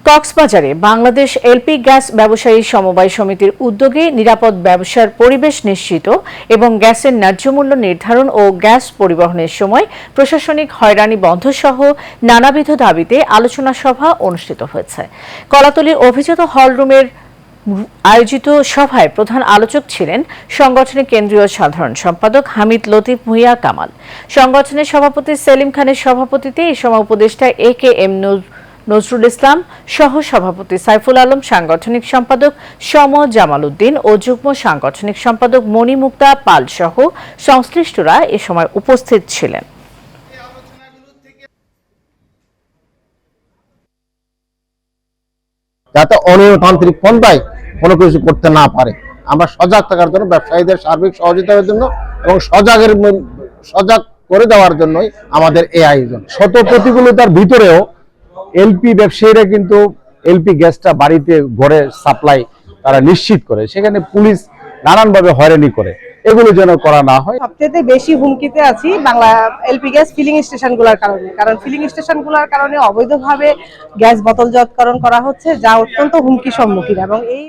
কক্সবাজারে Bangladesh LP gas ব্যবসায়ী সমবায় সমিতির উদ্যোগে নিরাপদ ব্যবসার পরিবেশ নিশ্চিত এবং গ্যাসের ন্যায্য মূল্য নির্ধারণ ও গ্যাস পরিবহনের সময় প্রশাসনিক হয়রানি বন্ধ সহ নানাবিধ দাবিতে আলোচনা সভা অনুষ্ঠিত হয়েছে। কলাতলীর অভিজাত হলরুমের আয়োজিত সভায় প্রধান আলোচক ছিলেন সংগঠনের কেন্দ্রীয় সাধারণ সম্পাদক হামিদ লতিফ ভূঁইয়া কামাল। সংগঠনের সভাপতি সেলিম খানের সভাপতিত্বে এই সময় উপদেষ্টা AKM নজরুল ইসলাম, সহ সভাপতি সাইফুল আলম, সাংগঠনিক সম্পাদক সম জামাল উদ্দিন ও যুগ্ম সাংগঠনিক সম্পাদক মণি মুক্তা পাল সহ সংশ্লিষ্টরা এ সময় উপস্থিত ছিলেন। যাতে অনিয়মতান্ত্রিক পন্থায় কোনো কিছু করতে না পারে, আমরা সজাগ থাকার জন্য, ব্যবসায়ীদের সার্বিক সহযোগিতার জন্য এবং সজাগ করে দেওয়ার জন্যই আমাদের এই আয়োজন। শত প্রতিকূলতার ভিতরেও এলপি ব্যবসায়ীরা কিন্তু এলপি গ্যাসটা বাড়িতে ঘরে সাপ্লাই তারা নিশ্চিত করে, সেখানে পুলিশ নানানভাবে হয়রানি করে, এগুলো যেন করা না হয়। সবচেয়ে বেশি হুমকিতে আছি বাংলা এলপি গ্যাস ফিলিং স্টেশনগুলোর কারণে, কারণ ফিলিং স্টেশনগুলোর কারণে অবৈধভাবে গ্যাস বোতলজাতকরণ করা হচ্ছে, যা অত্যন্ত হুমকির সম্মুখীন। এবং এই